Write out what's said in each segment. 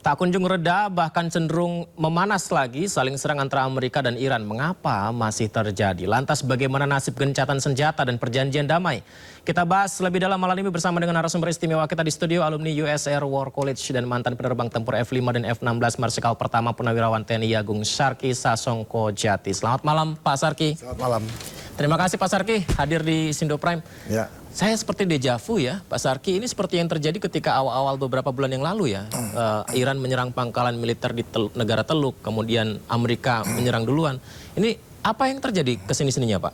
Tak kunjung reda, bahkan cenderung memanas lagi saling serang antara Amerika dan Iran. Mengapa masih terjadi? Lantas bagaimana nasib gencatan senjata dan perjanjian damai? Kita bahas lebih dalam malam ini bersama dengan narasumber istimewa kita di studio, alumni US Air War College dan mantan penerbang tempur F-5 dan F-16 Marsikal Pertama Purnawirawan TNI Agung Sarki Sasongko-Jati. Selamat malam Pak Sarki. Selamat malam. Terima kasih Pak Sarki hadir di Sindo Prime. Ya. Saya seperti dejavu ya Pak Sarki, ini seperti yang terjadi ketika awal-awal beberapa bulan yang lalu ya. Iran menyerang pangkalan militer di negara Teluk, kemudian Amerika menyerang duluan. Ini apa yang terjadi kesini-sininya Pak?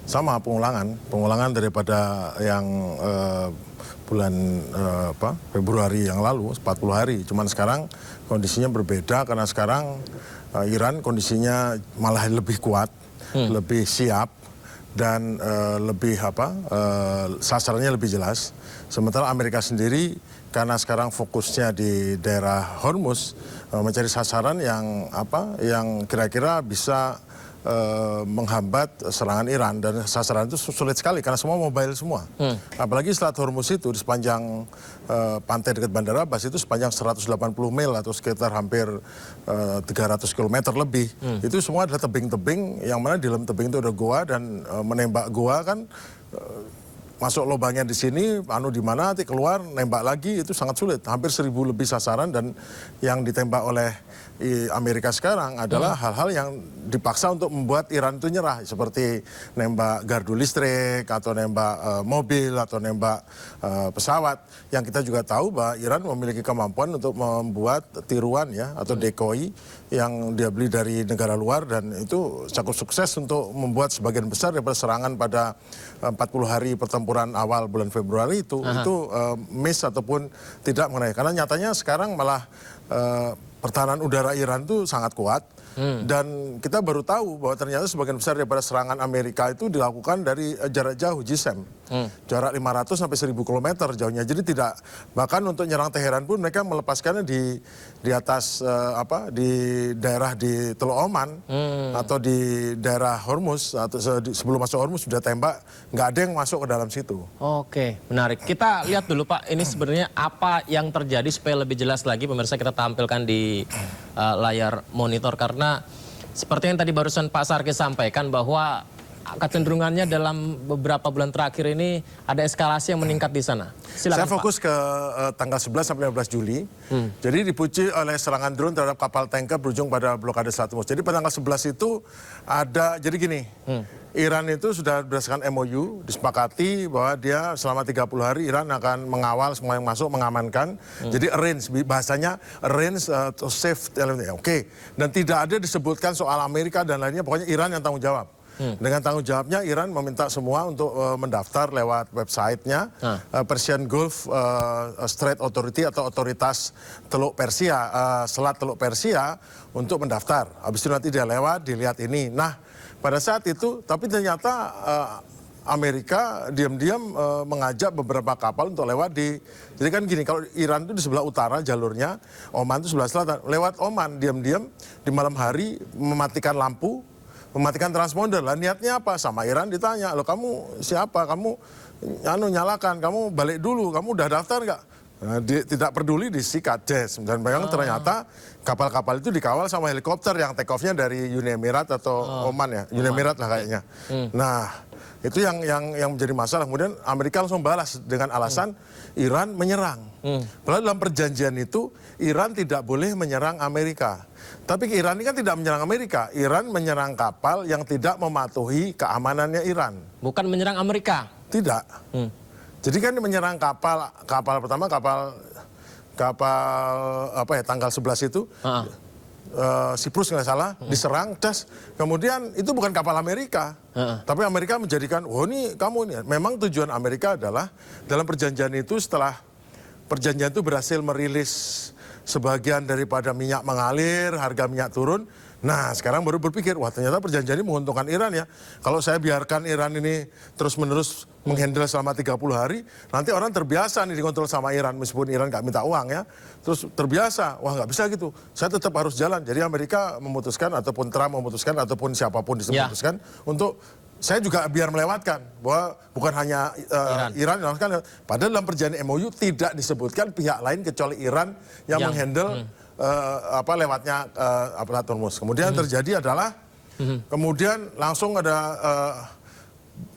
Sama pengulangan daripada yang bulan Februari yang lalu, 40 hari. Cuman sekarang kondisinya berbeda karena sekarang Iran kondisinya malah lebih kuat, lebih siap. Dan sasarannya lebih jelas. Sementara Amerika sendiri karena sekarang fokusnya di daerah Hormuz mencari sasaran yang kira-kira bisa menghambat serangan Iran, dan sasaran itu sulit sekali karena semua mobile semua. Apalagi Selat Hormuz itu di sepanjang pantai dekat Bandar Abbas itu sepanjang 180 mil atau sekitar hampir 300 km lebih. Itu semua adalah tebing-tebing yang mana di dalam tebing itu ada goa, dan menembak goa kan masuk lubangnya di sini, di mana nanti keluar nembak lagi itu sangat sulit. Hampir 1000 lebih sasaran, dan yang ditembak oleh Amerika sekarang adalah hal-hal yang dipaksa untuk membuat Iran itu nyerah, seperti nembak gardu listrik atau nembak mobil atau nembak pesawat. Yang kita juga tahu bahwa Iran memiliki kemampuan untuk membuat tiruan ya atau decoy yang dia beli dari negara luar, dan itu cukup sukses untuk membuat sebagian besar daripada serangan pada 40 hari pertempuran awal bulan Februari itu miss ataupun tidak mengenai. Karena nyatanya sekarang malah pertahanan udara Iran itu sangat kuat, dan kita baru tahu bahwa ternyata sebagian besar daripada serangan Amerika itu dilakukan dari jarak jauh, JSAM, jarak 500 sampai 1000 km jauhnya. Jadi tidak, bahkan untuk nyerang Teheran pun mereka melepaskannya di atas di daerah di Teluk Oman atau di daerah Hormuz, atau sebelum masuk Hormuz sudah tembak, nggak ada yang masuk ke dalam situ. Oke, menarik. Kita lihat dulu Pak, ini sebenarnya apa yang terjadi supaya lebih jelas lagi pemirsa kita tampilkan di layar monitor, karena seperti yang tadi barusan Pak Sarki sampaikan bahwa kecenderungannya dalam beberapa bulan terakhir ini ada eskalasi yang meningkat di sana. Silakan, saya fokus Pak. ke tanggal 11 sampai 15 Juli. Jadi dipuji oleh serangan drone terhadap kapal tanker berujung pada blokade Selat Hormuz. Jadi pada tanggal 11 itu ada, jadi gini, Iran itu sudah berdasarkan MOU disepakati bahwa dia selama 30 hari Iran akan mengawal semua yang masuk, mengamankan. Jadi arrange, bahasanya arrange to save. Oke. Dan tidak ada disebutkan soal Amerika dan lainnya, pokoknya Iran yang tanggung jawab. Dengan tanggung jawabnya Iran meminta semua untuk mendaftar lewat websitenya Persian Gulf Strait Authority atau otoritas Teluk Persia, Selat Teluk Persia, untuk mendaftar. Habis itu nanti dia lewat, dilihat ini. Nah, pada saat itu, tapi ternyata Amerika diam-diam mengajak beberapa kapal untuk lewat jadi kan gini, kalau Iran itu di sebelah utara jalurnya, Oman itu sebelah selatan. Lewat Oman, diam-diam di malam hari mematikan lampu, mematikan transponder. Lah niatnya apa? Sama Iran ditanya, loh kamu siapa? Kamu nyalakan, kamu balik dulu, kamu udah daftar nggak? Nah, tidak peduli, disikat jazz. Dan memang ternyata kapal-kapal itu dikawal sama helikopter yang take off-nya dari Uni Emirat atau Oman ya, Uni Emirat lah kayaknya. Nah, itu yang menjadi masalah. Kemudian Amerika langsung balas dengan alasan Iran menyerang. Padahal dalam perjanjian itu Iran tidak boleh menyerang Amerika. Tapi Iran ini kan tidak menyerang Amerika. Iran menyerang kapal yang tidak mematuhi keamanannya Iran. Bukan menyerang Amerika? Tidak. Jadi kan menyerang kapal pertama, kapal tanggal 11 itu. Siprus nggak salah, diserang, kemudian itu bukan kapal Amerika, tapi Amerika menjadikan, ini kamu ini. Memang tujuan Amerika adalah dalam perjanjian itu, setelah perjanjian itu berhasil merilis sebagian daripada minyak mengalir, harga minyak turun. Nah, sekarang baru berpikir, wah ternyata perjanjian ini menguntungkan Iran ya. Kalau saya biarkan Iran ini terus-menerus menghandle selama 30 hari, nanti orang terbiasa nih dikontrol sama Iran, meskipun Iran nggak minta uang ya. Terus terbiasa, wah nggak bisa gitu, saya tetap harus jalan. Jadi Amerika memutuskan, ataupun Trump memutuskan, ataupun siapapun memutuskan untuk saya juga biar melewatkan bahwa bukan hanya Iran yang padahal dalam perjanjian MOU tidak disebutkan pihak lain kecuali Iran yang menghandle lewatnya Selat Hormuz. Kemudian terjadi adalah kemudian langsung ada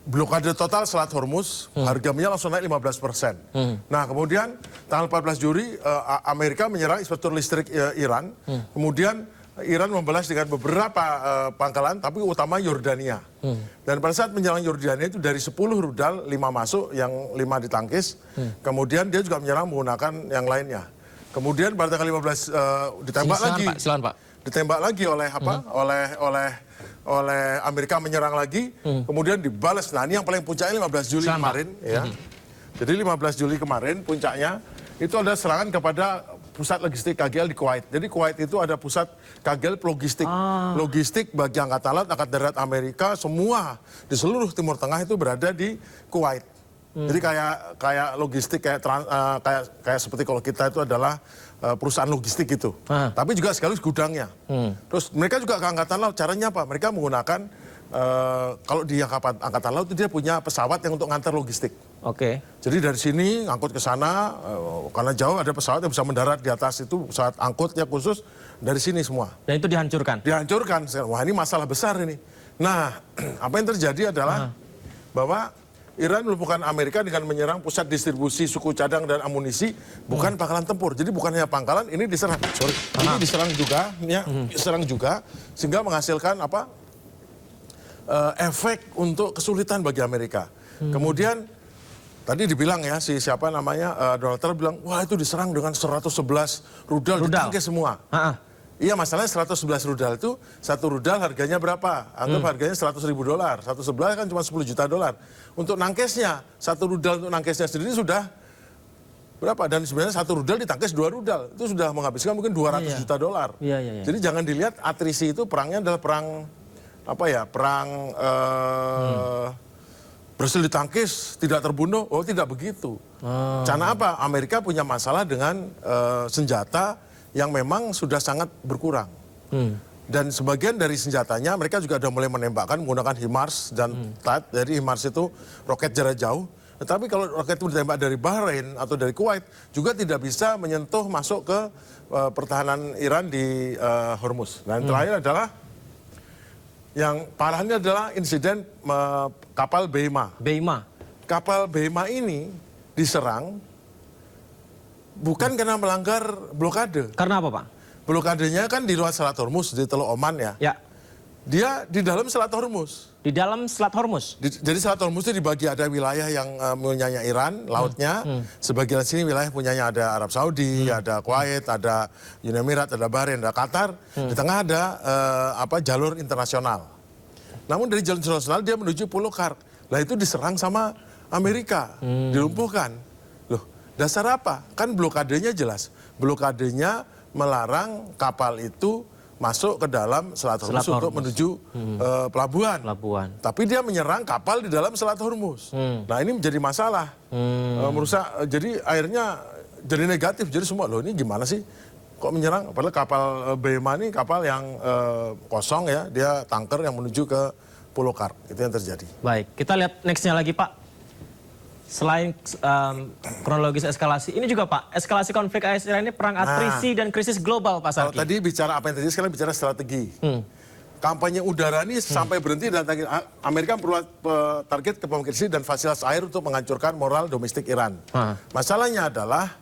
blokade total Selat Hormuz, harga minyak langsung naik 15%. Nah kemudian tanggal 14 Juli Amerika menyerang infrastruktur listrik Iran, kemudian Iran membalas dengan beberapa pangkalan, tapi utama Yordania. Dan pada saat menyerang Yordania itu dari 10 rudal, 5 masuk, yang 5 ditangkis. Kemudian dia juga menyerang menggunakan yang lainnya. Kemudian pada tanggal 15 ditembak lagi. Silakan, Pak. Ditembak lagi oleh oleh Amerika, menyerang lagi. Kemudian dibalas. Nah ini yang paling puncaknya 15 Juli kemarin. Ya. Jadi 15 Juli kemarin puncaknya itu ada serangan kepada pusat logistik KGL di Kuwait. Jadi Kuwait itu ada pusat KGL logistik. Logistik bagi Angkatan Laut, Angkatan Darat Amerika, semua di seluruh Timur Tengah itu berada di Kuwait. Jadi kayak logistik, kayak seperti kalau kita itu adalah perusahaan logistik gitu. Tapi juga sekaligus gudangnya. Terus mereka juga ke Angkatan Laut, caranya apa? Mereka menggunakan, kalau di Angkatan Laut itu dia punya pesawat yang untuk ngantar logistik. Oke. Jadi dari sini angkut ke sana, karena jauh ada pesawat yang bisa mendarat di atas itu, pesawat angkutnya khusus dari sini semua. Dan itu dihancurkan? Dihancurkan. Wah ini masalah besar ini. Nah apa yang terjadi adalah bahwa Iran melumpuhkan Amerika dengan menyerang pusat distribusi suku cadang dan amunisi, bukan pangkalan tempur. Jadi bukan hanya pangkalan, ini diserang. Ini diserang juga, diserang juga, sehingga menghasilkan efek untuk kesulitan bagi Amerika. Kemudian tadi dibilang ya, siapa namanya, Donald Trump bilang, wah itu diserang dengan 111 rudal. Ditangkis semua. Iya masalahnya 111 rudal itu, satu rudal harganya berapa? Anggap harganya $100.000. 111 kan cuma $10 juta. Untuk nangkesnya, satu rudal untuk nangkesnya sendiri sudah berapa? Dan sebenarnya satu rudal ditangkis 2 rudal. Itu sudah menghabiskan mungkin $200 juta. Jadi jangan dilihat atrisi itu perangnya adalah perang, berhasil ditangkis, tidak terbunuh. Oh tidak begitu. Karena apa? Amerika punya masalah dengan senjata yang memang sudah sangat berkurang. Dan sebagian dari senjatanya mereka juga sudah mulai menembakkan menggunakan HIMARS dan THAAD. Jadi HIMARS itu roket jarak jauh. Tetapi kalau roket itu ditembak dari Bahrain atau dari Kuwait juga tidak bisa menyentuh masuk ke pertahanan Iran di Hormuz. Dan terakhir adalah yang parahnya adalah insiden kapal Beima. Kapal Beima ini diserang bukan karena melanggar blokade. Karena apa, Pak? Blokadenya kan di luar Selat Hormuz, di Teluk Oman ya. Dia di dalam Selat Hormuz. Di dalam Selat Hormuz? Jadi Selat Hormuz itu dibagi, ada wilayah yang punyanya Iran, lautnya. Sebagian sini wilayah punyanya ada Arab Saudi, ada Kuwait, ada Uni Emirat, ada Bahrain, ada Qatar. Di tengah ada jalur internasional. Namun dari jalur internasional dia menuju Pulau Kark. Lah itu diserang sama Amerika, dilumpuhkan. Loh, dasar apa? Kan blokadenya jelas. Blokadenya melarang kapal itu masuk ke dalam Selat Hormuz untuk menuju pelabuhan. Tapi dia menyerang kapal di dalam Selat Hormuz. Nah ini menjadi masalah. Merusak, jadi akhirnya jadi negatif. Jadi semua, loh ini gimana sih? Kok menyerang? Padahal kapal Beima ini kapal yang kosong ya. Dia tanker yang menuju ke Pulau Kark. Itu yang terjadi. Baik, kita lihat nextnya lagi Pak. Selain kronologis eskalasi, ini juga Pak, eskalasi konflik AS-Iran ini perang atrisi dan krisis global Pak Sarki. Kalau tadi bicara apa yang terjadi, sekarang bicara strategi. Kampanye udara ini sampai berhenti dan Amerika perlu target ke krisis dan fasilitas air untuk menghancurkan moral domestik Iran. Masalahnya adalah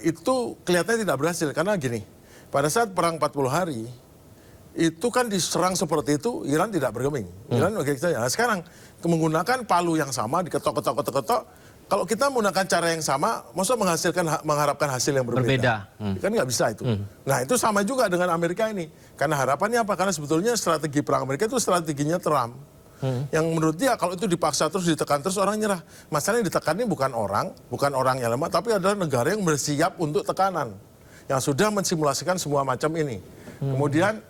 itu kelihatannya tidak berhasil karena gini, pada saat perang 40 hari itu kan diserang seperti itu, Iran tidak bergeming. Iran nah, sekarang menggunakan palu yang sama, diketok-ketok. Kalau kita menggunakan cara yang sama, maksudnya mengharapkan hasil yang berbeda. Kan nggak bisa itu. Nah itu sama juga dengan Amerika ini. Karena harapannya apa? Karena sebetulnya strategi perang Amerika itu strateginya Trump. Yang menurut dia kalau itu dipaksa terus, ditekan terus, orang nyerah. Masalahnya yang ditekan ini bukan orang yang lemah, tapi adalah negara yang bersiap untuk tekanan. Yang sudah mensimulasikan semua macam ini. Kemudian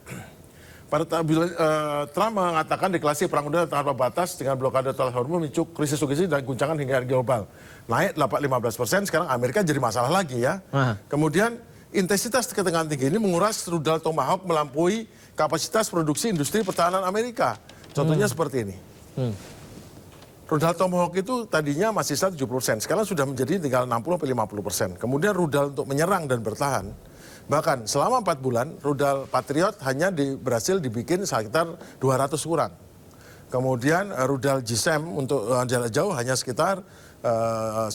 Trump mengatakan deklarasi perang udara tanpa batas dengan blokade Selat Hormuz memicu krisis logistik dan guncangan hingga global. Naik 15%, sekarang Amerika jadi masalah lagi ya. Kemudian intensitas ketegangan tinggi ini menguras rudal Tomahawk melampaui kapasitas produksi industri pertahanan Amerika. Contohnya seperti ini. Rudal Tomahawk itu tadinya masih 70%, sekarang sudah menjadi tinggal 60-50%. Kemudian rudal untuk menyerang dan bertahan, Bahkan selama 4 bulan, rudal Patriot hanya berhasil dibikin sekitar 200 kurang. Kemudian rudal GSAM untuk jarak jauh hanya sekitar 100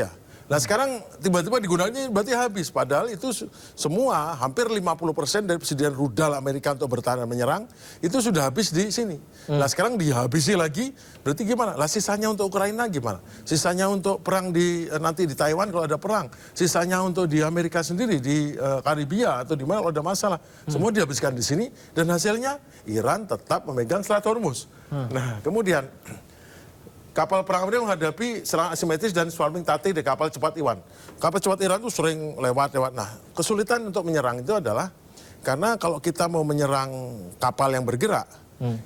ya. Nah sekarang tiba-tiba digunakannya berarti habis. Padahal itu semua hampir 50% dari persediaan rudal Amerika untuk bertahan dan menyerang itu sudah habis di sini. Nah sekarang dihabisi lagi, berarti gimana? Lah sisanya untuk Ukraina gimana? Sisanya untuk perang nanti di Taiwan kalau ada perang. Sisanya untuk di Amerika sendiri, di Karibia atau di mana kalau ada masalah. Semua dihabiskan di sini dan hasilnya Iran tetap memegang Selat Hormuz. Nah kemudian kapal perang Amerika menghadapi serangan asimetris dan swarming tactic dari kapal cepat Iran. Kapal cepat Iran itu sering lewat. Nah, kesulitan untuk menyerang itu adalah karena kalau kita mau menyerang kapal yang bergerak,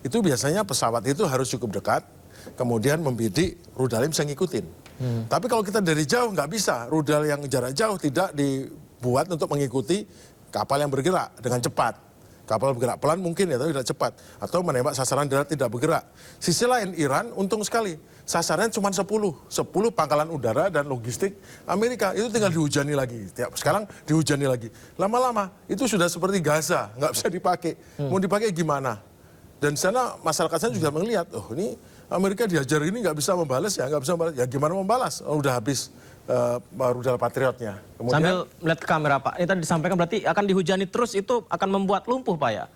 itu biasanya pesawat itu harus cukup dekat, kemudian membidik rudalnya bisa ngikutin. Tapi kalau kita dari jauh nggak bisa, rudal yang jarak jauh tidak dibuat untuk mengikuti kapal yang bergerak dengan cepat. Kapal bergerak pelan mungkin ya, tapi tidak cepat. Atau menembak sasaran darat tidak bergerak. Sisi lain Iran untung sekali. Sasarannya cuma 10 pangkalan udara dan logistik Amerika. Itu tinggal dihujani lagi. Sekarang dihujani lagi. Lama-lama itu sudah seperti Gaza, nggak bisa dipakai. Mau dipakai gimana? Dan di sana masyarakat sana juga melihat, oh ini Amerika diajar ini nggak bisa membalas ya, nggak bisa membalas. Ya gimana membalas? Oh, udah habis rudal Patriotnya. Kemudian, sambil melihat ke kamera Pak, ini tadi disampaikan berarti akan dihujani terus, itu akan membuat lumpuh Pak ya?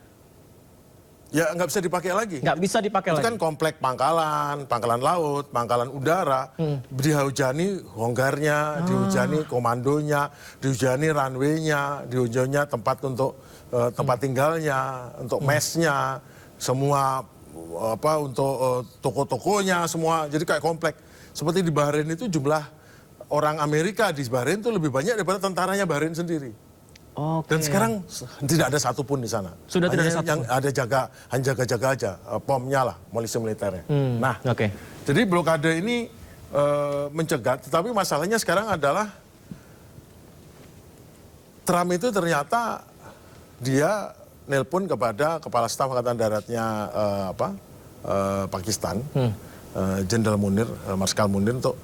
Ya nggak bisa dipakai lagi. Nggak bisa dipakai itu lagi. Kan komplek pangkalan laut, pangkalan udara, dihujani honggarnya, dihujani komandonya, dihujani runway-nya, dihujani tempat untuk tempat tinggalnya, untuk mesnya, semua untuk toko-tokonya, semua. Jadi kayak komplek. Seperti di Bahrain itu jumlah orang Amerika di Bahrain itu lebih banyak daripada tentaranya Bahrain sendiri. Oke. Dan sekarang tidak ada satupun di sana. Sudah tidak ada satupun. Yang ada hanya jaga-jaga aja, pomnya lah, polisi militernya. Nah, jadi blokade ini mencegat, tetapi masalahnya sekarang adalah Trump itu ternyata dia nelpon kepada Kepala Staf Angkatan Daratnya Pakistan, Jenderal Munir, Marskal Munir untuk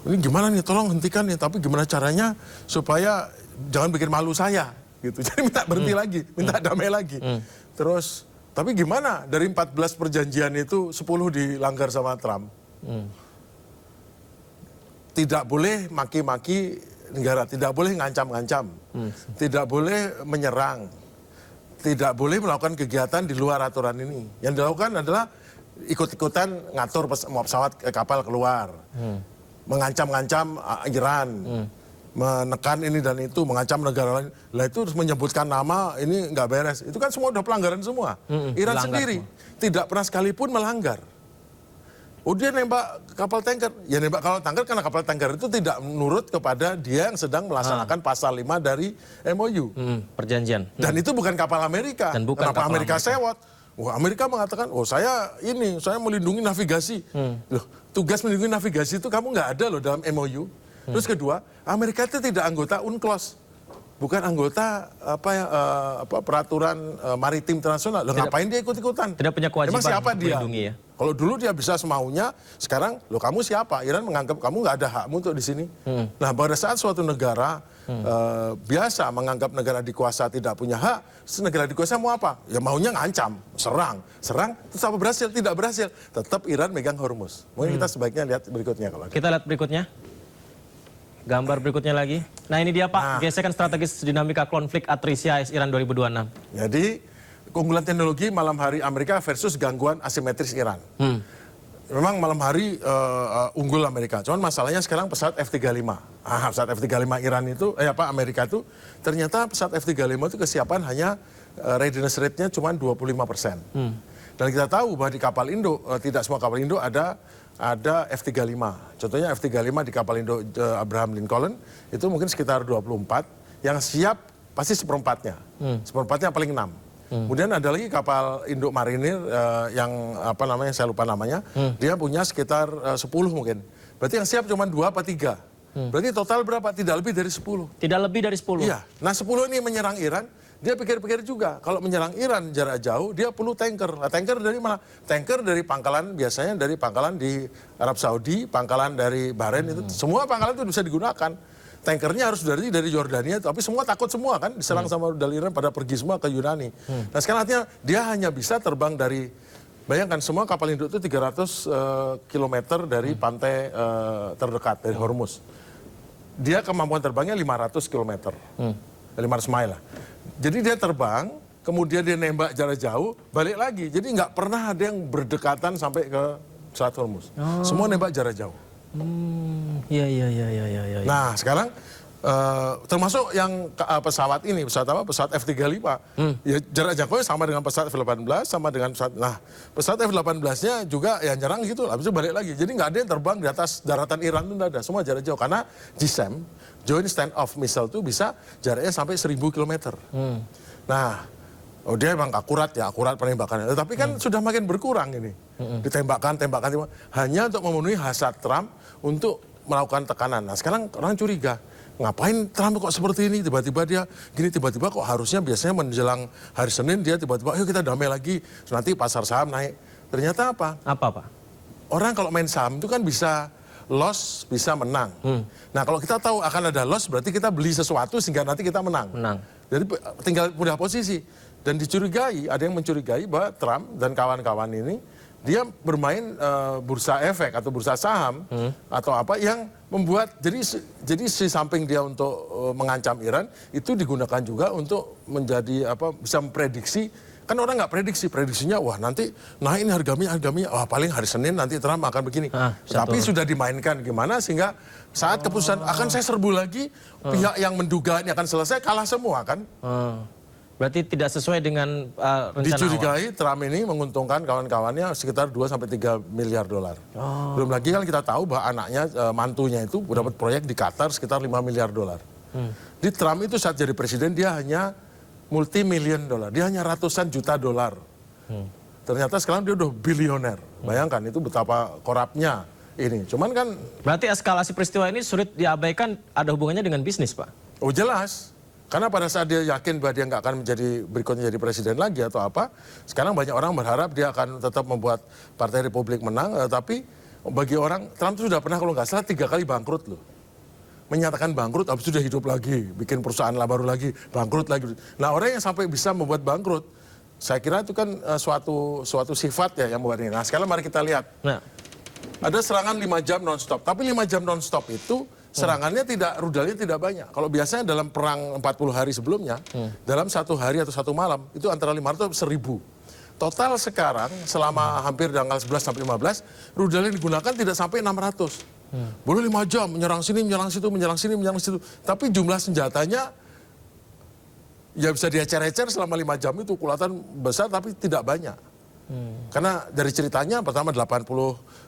ini gimana nih, tolong hentikan nih, tapi gimana caranya supaya jangan bikin malu saya, gitu. Jadi minta berhenti lagi, minta damai lagi. Terus, tapi gimana dari 14 perjanjian itu 10 dilanggar sama Trump? Tidak boleh maki-maki negara, tidak boleh ngancam-ngancam, tidak boleh menyerang, tidak boleh melakukan kegiatan di luar aturan ini. Yang dilakukan adalah ikut-ikutan ngatur pesawat kapal keluar. Mengancam-ngancam Iran, menekan ini dan itu, mengancam negara lain. Lah itu harus menyebutkan nama, ini nggak beres. Itu kan semua udah pelanggaran semua. Iran sendiri tidak pernah sekalipun melanggar. Oh dia nembak kapal tanker, ya nembak kapal tanker karena kapal tanker itu tidak menurut kepada dia yang sedang melaksanakan pasal 5 dari MOU. Perjanjian. Dan itu bukan kapal Amerika. Dan bukan Kenapa kapal Amerika Amerika sewot? Wah, Amerika mengatakan, oh saya melindungi navigasi. Loh, tugas melindungi navigasi itu kamu nggak ada loh dalam MOU. Terus kedua, Amerika itu tidak anggota UNCLOS. Bukan anggota peraturan maritim internasional. Loh, ngapain dia ikut-ikutan? Tidak punya kewajiban Emang siapa dia? melindungi ya? Kalau dulu dia bisa semaunya, sekarang loh kamu siapa? Iran menganggap kamu nggak ada hakmu untuk di sini. Nah pada saat suatu negara biasa menganggap negara dikuasa tidak punya hak, negara dikuasa mau apa? Ya maunya ngancam, serang, terus apa berhasil? Tidak berhasil. Tetap Iran megang Hormuz. Mungkin kita sebaiknya lihat berikutnya kalau. Kita lihat berikutnya. Gambar berikutnya lagi. Nah ini dia Pak, gesekan strategis dinamika konflik Atrisya AS Iran 2026. Jadi keunggulan teknologi malam hari Amerika versus gangguan asimetris Iran. Memang malam hari unggul Amerika. Cuman masalahnya sekarang pesawat F-35. Pesawat F-35 Iran itu, Amerika itu ternyata pesawat F-35 itu kesiapan hanya readiness rate-nya cuma 25%. Dan kita tahu bahwa di kapal Indo, tidak semua kapal Indo ada F-35. Contohnya F-35 di kapal Indo Abraham Lincoln itu mungkin sekitar 24. Yang siap pasti seperempatnya. Seperempatnya paling 6. Kemudian ada lagi kapal Induk Marinir yang saya lupa namanya. Dia punya sekitar 10 mungkin. Berarti yang siap cuma 2 apa 3. Berarti total berapa? Tidak lebih dari 10. Tidak lebih dari 10. Iya. Nah 10 ini menyerang Iran. Dia pikir-pikir juga, kalau menyerang Iran jarak jauh, dia perlu tanker. Nah, tanker dari mana? Tanker dari pangkalan, biasanya dari pangkalan di Arab Saudi, pangkalan dari Bahrain, itu semua pangkalan itu bisa digunakan. tankernya harus dari Yordania, tapi semua takut semua kan, diserang sama rudal Iran, pada pergi semua ke Yunani. Nah sekarang artinya dia hanya bisa terbang dari, bayangkan semua kapal induk itu 300 km dari pantai terdekat, dari Hormuz. Dia kemampuan terbangnya 500 km, 500 mile lah. Jadi dia terbang, kemudian dia nembak jarak jauh, balik lagi. Jadi nggak pernah ada yang berdekatan sampai ke Selat Hormuz. Semua nembak jarak jauh. Iya. Nah sekarang termasuk yang pesawat ini, pesawat F-35. Ya jarak jangkaunya sama dengan pesawat F-18, sama dengan pesawat. Nah pesawat F-18-nya juga ya nyerang gitu, habis itu balik lagi. Jadi nggak ada yang terbang di atas daratan Iran itu, nggak ada. Semua jarak jauh karena JSAM, Joint Stand Off Missile itu bisa jaraknya sampai 1000 km. Nah dia emang akurat penembakannya. Tapi kan sudah makin berkurang ini. Ditembakkan, hanya untuk memenuhi hasrat Trump untuk melakukan tekanan. Nah sekarang orang curiga, ngapain Trump kok seperti ini? Tiba-tiba dia gini, tiba-tiba kok harusnya biasanya menjelang hari Senin dia tiba-tiba, ayo kita damai lagi, nanti pasar saham naik. Ternyata apa? Apa Pak? Orang kalau main saham itu kan bisa loss, bisa menang. Nah kalau kita tahu akan ada loss, berarti kita beli sesuatu sehingga nanti kita menang. Jadi tinggal mudah posisi. Dan dicurigai, ada yang mencurigai bahwa Trump dan kawan-kawan ini dia bermain bursa efek atau bursa saham atau apa yang membuat, jadi si samping dia untuk mengancam Iran itu digunakan juga untuk menjadi apa, bisa memprediksi. Kan orang nggak prediksinya wah nanti naik ini harga minyak, wah paling hari Senin nanti Trump akan begini. Tapi sudah dimainkan gimana sehingga saat keputusan akan saya serbu lagi, pihak yang menduga ini akan selesai kalah semua kan. Berarti tidak sesuai dengan rencana dicurigai awal. Trump ini menguntungkan kawan-kawannya sekitar 2 sampai 3 miliar dolar. Belum lagi kan kita tahu bahwa anaknya, mantunya itu dapat proyek di Qatar sekitar 5 miliar dolar. Di Trump itu saat jadi presiden dia hanya multi-million dolar, dia hanya ratusan juta dolar. Ternyata sekarang dia udah bilioner. Bayangkan itu betapa korupnya ini. Cuman kan berarti eskalasi peristiwa ini sulit diabaikan, ada hubungannya dengan bisnis, Pak? Oh jelas. Karena pada saat dia yakin bahwa dia nggak akan berikutnya jadi presiden lagi atau apa, sekarang banyak orang berharap dia akan tetap membuat Partai Republik menang, tapi bagi orang, Trump itu sudah pernah kalau nggak salah 3 kali bangkrut loh. Menyatakan bangkrut, habis itu dia hidup lagi, bikin perusahaan baru lagi, bangkrut lagi. Nah orang yang sampai bisa membuat bangkrut, saya kira itu kan suatu sifat ya yang membuat ini. Nah sekarang mari kita lihat. Ada serangan 5 jam non-stop, tapi 5 jam non-stop itu serangannya rudalnya tidak banyak. Kalau biasanya dalam perang 40 hari sebelumnya, dalam 1 hari atau 1 malam, itu antara 500 sampai 1000. Total sekarang, selama hampir tanggal 11 sampai 15, rudal yang digunakan tidak sampai 600. Boleh 5 jam, menyerang sini, menyerang situ, menyerang sini, menyerang situ. Tapi jumlah senjatanya, ya bisa diecer-ecer selama 5 jam itu, kelihatan besar tapi tidak banyak. Karena dari ceritanya pertama 80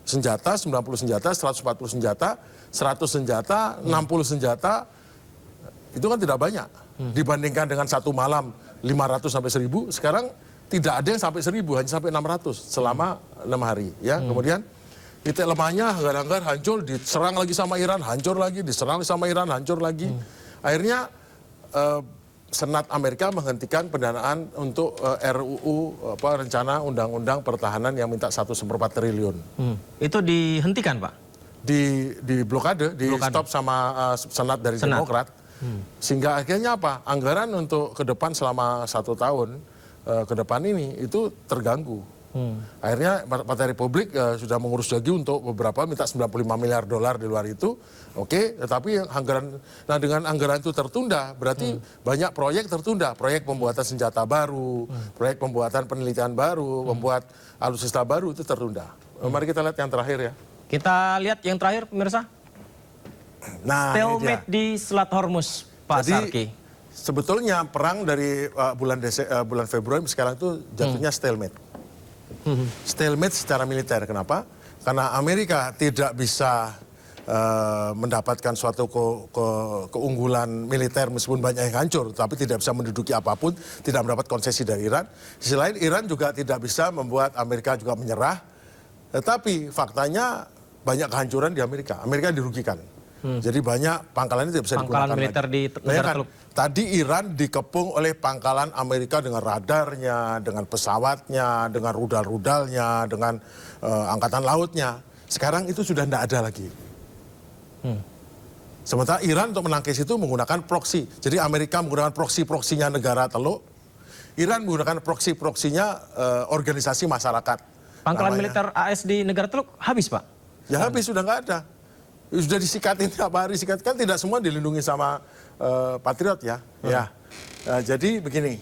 senjata, 90 senjata, 140 senjata, 100 senjata, 60 senjata, itu kan tidak banyak. Dibandingkan dengan 1 malam 500 sampai 1000, sekarang tidak ada yang sampai 1000, hanya sampai 600 selama 6 hari. Ya. Kemudian titik lemahnya Hanggar-Hanggar hancur, diserang lagi sama Iran, hancur lagi, diserang sama Iran, hancur lagi. Akhirnya Senat Amerika menghentikan pendanaan untuk RUU rencana undang-undang pertahanan yang minta 1,4 triliun. Itu dihentikan, Pak? Di blokade, di stop sama Senat dari Demokrat. Sehingga akhirnya apa? Anggaran untuk ke depan selama 1 tahun ke depan ini itu terganggu. Akhirnya Partai Republik sudah mengurus lagi untuk beberapa minta 95 miliar dolar di luar itu. Oke, tetapi anggaran, nah dengan anggaran itu tertunda, berarti banyak proyek tertunda. Proyek pembuatan senjata baru, proyek pembuatan penelitian baru, membuat alutsista baru itu tertunda. Mari kita lihat yang terakhir ya. Kita lihat yang terakhir, pemirsa. Nah, stalemate di Selat Hormuz, Pak Sarki. Sebetulnya perang dari bulan Februari sekarang itu jatuhnya stalemate. Stalemate secara militer. Kenapa? Karena Amerika tidak bisa mendapatkan suatu keunggulan militer meskipun banyak yang hancur, tapi tidak bisa menduduki apapun, tidak mendapat konsesi dari Iran. Di sisi lain, Iran juga tidak bisa membuat Amerika juga menyerah. Tetapi faktanya banyak kehancuran di Amerika. Amerika dirugikan. Jadi banyak pangkalan ini tidak bisa digunakan pangkalan militer lagi. Di negara Teluk. Tadi Iran dikepung oleh pangkalan Amerika dengan radarnya, dengan pesawatnya, dengan rudal-rudalnya, dengan angkatan lautnya. Sekarang itu sudah tidak ada lagi. Sementara Iran untuk menangkis itu menggunakan proksi. Jadi Amerika menggunakan proksi-proksinya negara Teluk, Iran menggunakan proksi-proksinya organisasi masyarakat. Pangkalan militer AS di negara Teluk habis, Pak? Ya habis, sudah nggak ada. Sudah disikatin tiap hari, sikat. Kan tidak semua dilindungi sama Patriot ya. Ya. Jadi begini.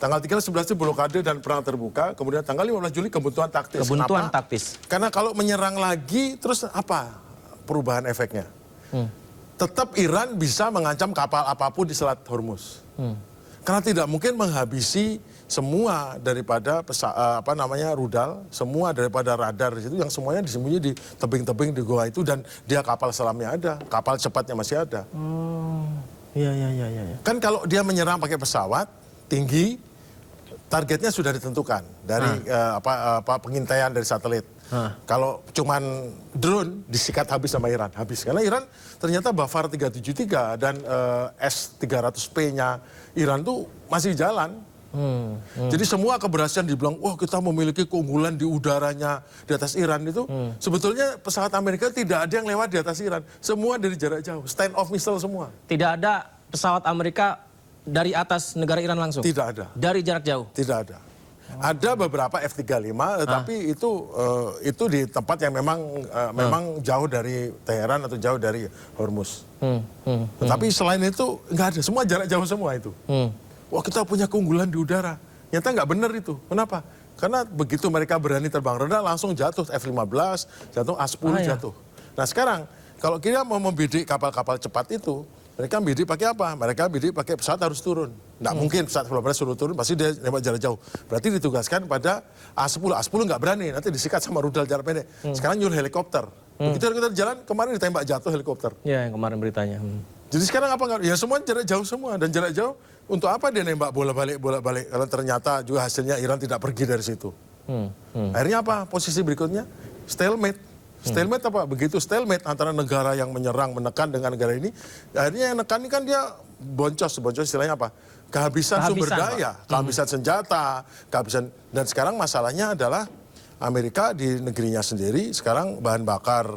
Tanggal 13-11 itu blokade dan perang terbuka, kemudian tanggal 15 Juli kebuntuan taktis. Kebuntuan Kenapa? taktis. Karena kalau menyerang lagi, terus apa perubahan efeknya? Tetap Iran bisa mengancam kapal apapun di Selat Hormuz. Karena tidak mungkin menghabisi semua daripada rudal, semua daripada radar di situ, yang semuanya disembunyi di tebing-tebing di goa itu, dan dia kapal selamnya ada, kapal cepatnya masih ada. Iya. Kan kalau dia menyerang pakai pesawat tinggi, targetnya sudah ditentukan dari pengintaian dari satelit. Kalau cuman drone disikat habis sama Iran, habis. Karena Iran ternyata Bafar 373 dan S-300P-nya Iran tuh masih jalan. Jadi semua keberhasilan dibilang, wah kita memiliki keunggulan di udaranya di atas Iran itu, sebetulnya pesawat Amerika tidak ada yang lewat di atas Iran. Semua dari jarak jauh, stand off missile semua. Tidak ada pesawat Amerika dari atas negara Iran langsung? Tidak ada. Dari jarak jauh? Tidak ada. Ada beberapa F-35, tapi itu di tempat yang memang jauh dari Teheran atau jauh dari Hormuz. Tapi selain itu nggak ada, semua jarak jauh semua itu. Wah kita punya keunggulan di udara. Nyata nggak benar itu. Kenapa? Karena begitu mereka berani terbang rendah langsung jatuh F-15, jatuh A-10 jatuh. Nah sekarang kalau kita mau membidik kapal-kapal cepat itu, mereka bidik pakai apa? Mereka bidik pakai pesawat harus turun. Nggak mungkin pesawat F-15 suruh turun, pasti dia nembak jarak jauh. Berarti ditugaskan pada A-10. A-10 nggak berani, nanti disikat sama rudal jarak pendek. Sekarang nyuruh helikopter. Begitu helikopter jalan, kemarin ditembak jatuh helikopter. Ya, yang kemarin beritanya. Jadi sekarang apa? Ya semua jarak jauh semua. Dan jarak jauh, untuk apa dia nembak bola-balik? Kalau ternyata juga hasilnya Iran tidak pergi dari situ. Akhirnya apa? Posisi berikutnya, stalemate. Stalemate apa? Begitu stalemate antara negara yang menyerang, menekan dengan negara ini, akhirnya yang menekan ini kan dia boncos istilahnya apa? Kehabisan sumber daya, kehabisan senjata, dan sekarang masalahnya adalah Amerika di negerinya sendiri sekarang bahan bakar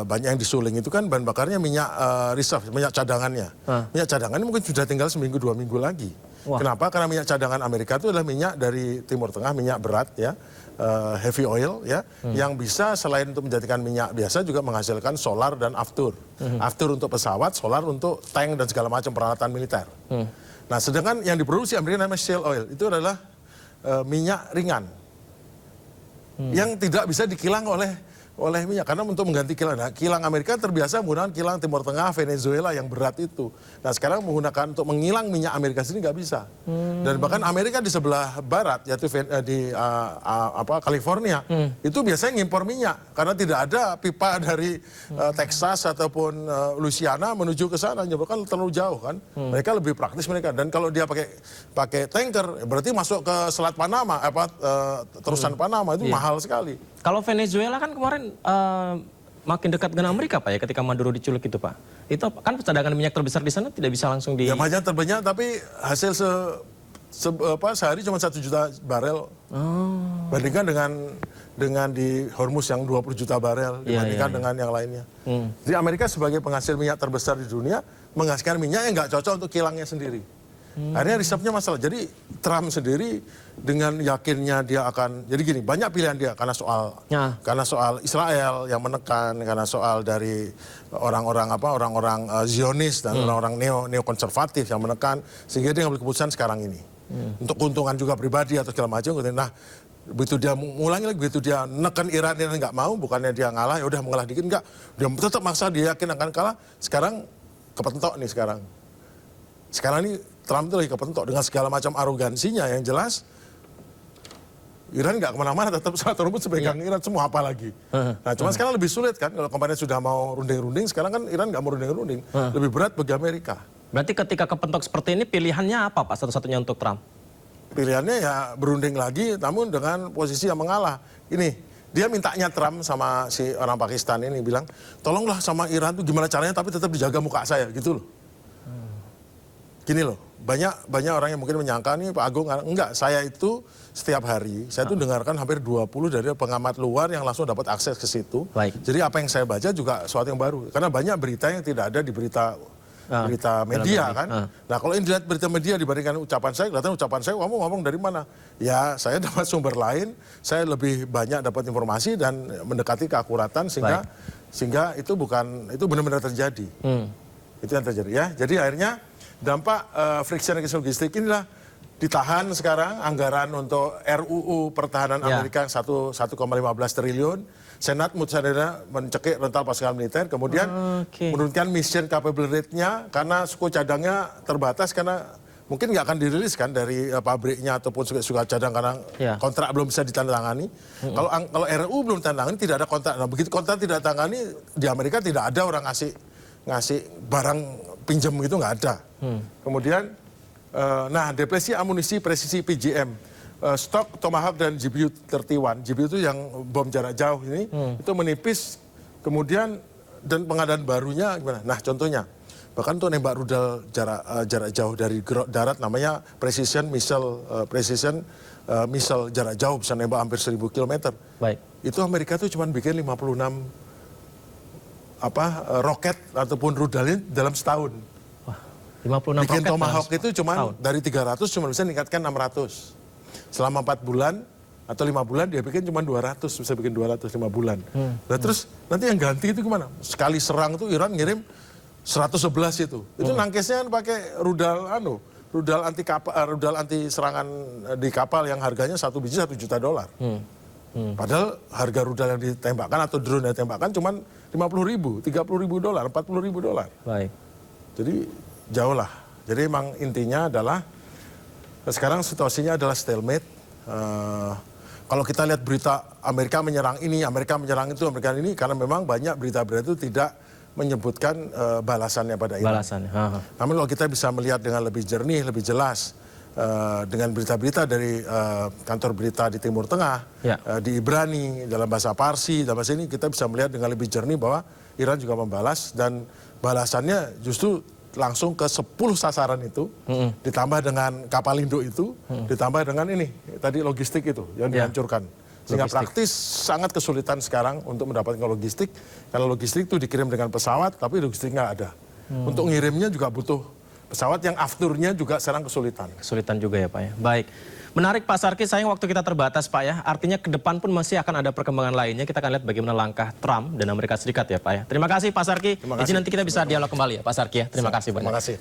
banyak yang disuling itu kan bahan bakarnya minyak reserve, minyak cadangannya. Minyak cadangannya mungkin sudah tinggal seminggu 2 minggu lagi. Wah. Kenapa? Karena minyak cadangan Amerika itu adalah minyak dari Timur Tengah, minyak berat ya. Heavy oil ya, yang bisa selain untuk menjadikan minyak biasa juga menghasilkan solar dan aftur. Aftur untuk pesawat, solar untuk tank dan segala macam peralatan militer. Nah, sedangkan yang diproduksi Amerika namanya shale oil, itu adalah minyak ringan. Yang tidak bisa dikilang oleh minyak, karena untuk mengganti kilang. Nah, kilang Amerika terbiasa menggunakan kilang Timur Tengah, Venezuela yang berat itu. Nah sekarang menggunakan untuk mengilang minyak Amerika sendiri nggak bisa. Dan bahkan Amerika di sebelah barat, yaitu di California, itu biasanya ngimpor minyak karena tidak ada pipa dari Texas ataupun Louisiana menuju ke sana, kan terlalu jauh kan. Mereka lebih praktis mereka. Dan kalau dia pakai tanker, berarti masuk ke Selat Panama, terusan Panama itu mahal sekali. Kalau Venezuela kan kemarin makin dekat dengan Amerika Pak ya ketika Maduro diculik itu Pak. Itu kan cadangan minyak terbesar di sana tidak bisa langsung di... Ya banyak terbanyak tapi hasil sehari cuma 1 juta barel. Bandingkan dengan di Hormuz yang 20 juta barel dibandingkan dengan yang lainnya. Jadi Amerika sebagai penghasil minyak terbesar di dunia menghasilkan minyak yang nggak cocok untuk kilangnya sendiri. Akhirnya reserve-nya masalah. Jadi Trump sendiri dengan yakinnya dia akan, jadi gini, banyak pilihan dia karena soal Israel yang menekan, karena soal dari orang-orang Zionis dan orang-orang neo-konservatif yang menekan, sehingga dia ngambil keputusan sekarang ini. Untuk keuntungan juga pribadi atau segala macam. Nah, begitu dia mengulangi lagi, begitu dia nekan Iran nggak mau, bukannya dia ngalah, ya udah mengalah dikit, enggak. Dia tetap maksa, dia yakin akan kalah. Sekarang kepentok nih sekarang. Sekarang ini Trump itu lagi kepentok dengan segala macam arogansinya yang jelas. Iran nggak kemana-mana, tetap Selat Hormuz sepegang Iran semua, apa lagi. Nah cuma sekarang lebih sulit kan, kalau kemarin sudah mau runding-runding, sekarang kan Iran nggak mau runding-runding. Lebih berat bagi Amerika. Berarti ketika kepentok seperti ini pilihannya apa Pak satu-satunya untuk Trump? Pilihannya ya berunding lagi, namun dengan posisi yang mengalah. Ini, dia mintanya Trump sama si orang Pakistan ini bilang, tolonglah sama Iran tuh gimana caranya tapi tetap dijaga muka saya, gitu loh. Gini loh. banyak orang yang mungkin menyangka nih Pak Agung, enggak, saya itu setiap hari, saya itu dengarkan hampir 20 dari pengamat luar yang langsung dapat akses ke situ. Baik. Jadi apa yang saya baca juga sesuatu yang baru. Karena banyak berita yang tidak ada di berita media kan. Nah kalau ini dilihat berita media dibandingkan ucapan saya, kelihatan ucapan saya, kamu ngomong dari mana? Ya saya dapat sumber lain, saya lebih banyak dapat informasi dan mendekati keakuratan sehingga itu benar-benar terjadi. Itu yang terjadi ya. Jadi akhirnya dampak friction logistik inilah ditahan sekarang anggaran untuk RUU pertahanan Amerika 1,15 triliun. Senat mencekik rental pasukan militer, kemudian menurunkan mission capable rate-nya karena suku cadangnya terbatas karena mungkin nggak akan dirilis kan dari pabriknya ataupun suku cadang karena kontrak belum bisa ditandatangani. Kalau RUU belum ditandatangani tidak ada kontrak. Nah begitu kontrak tidak ditandatangani di Amerika tidak ada orang ngasih barang pinjam gitu, nggak ada. Kemudian depresi amunisi presisi PJM. Stok Tomahawk dan GBU-31, GBU itu yang bom jarak jauh ini, itu menipis, kemudian dan pengadaan barunya gimana? Nah contohnya, bahkan untuk nembak rudal jarak jauh dari darat namanya precision missile jarak jauh, bisa nembak hampir 1000 km. Baik. Itu Amerika tuh cuma bikin 56 roket ataupun rudalnya dalam setahun. Wah, 56 bikin roket Tomahawk itu cuma dari 300 cuma bisa meningkatkan 600. Selama 4 bulan atau 5 bulan dia bikin cuma 200, bisa bikin 200 5 bulan. Nah terus nanti yang ganti itu gimana? Sekali serang itu Iran ngirim 111 itu. Itu nangkesnya pakai rudal anti serangan di kapal yang harganya satu biji $1 juta. Padahal harga rudal yang ditembakkan atau drone yang ditembakkan cuma 50.000, $30.000, $40.000. Baik. Jadi jauh lah. Jadi emang intinya adalah sekarang situasinya adalah stalemate. Kalau kita lihat berita Amerika menyerang ini, Amerika menyerang itu, Amerika ini, karena memang banyak berita-berita itu tidak menyebutkan balasannya pada Iran. Namun kalau kita bisa melihat dengan lebih jernih, lebih jelas, dengan berita-berita dari kantor berita di Timur Tengah, di Ibrani, dalam bahasa Parsi, dalam bahasa ini kita bisa melihat dengan lebih jernih bahwa Iran juga membalas dan balasannya justru langsung ke 10 sasaran itu, ditambah dengan kapal induk itu, ditambah dengan ini, tadi logistik itu yang dihancurkan. Sehingga praktis sangat kesulitan sekarang untuk mendapatkan logistik, karena logistik itu dikirim dengan pesawat, tapi logistik nggak ada. Untuk ngirimnya juga butuh pesawat yang afturnya juga sekarang kesulitan. Kesulitan juga ya Pak ya. Baik. Menarik Pak Sarkis, sayang waktu kita terbatas Pak ya. Artinya ke depan pun masih akan ada perkembangan lainnya. Kita akan lihat bagaimana langkah Trump dan Amerika Serikat ya Pak ya. Terima kasih Pak Sarki. Izin nanti kita bisa dialog kembali ya Pak Sarki ya. Terima kasih banyak. Terima kasih.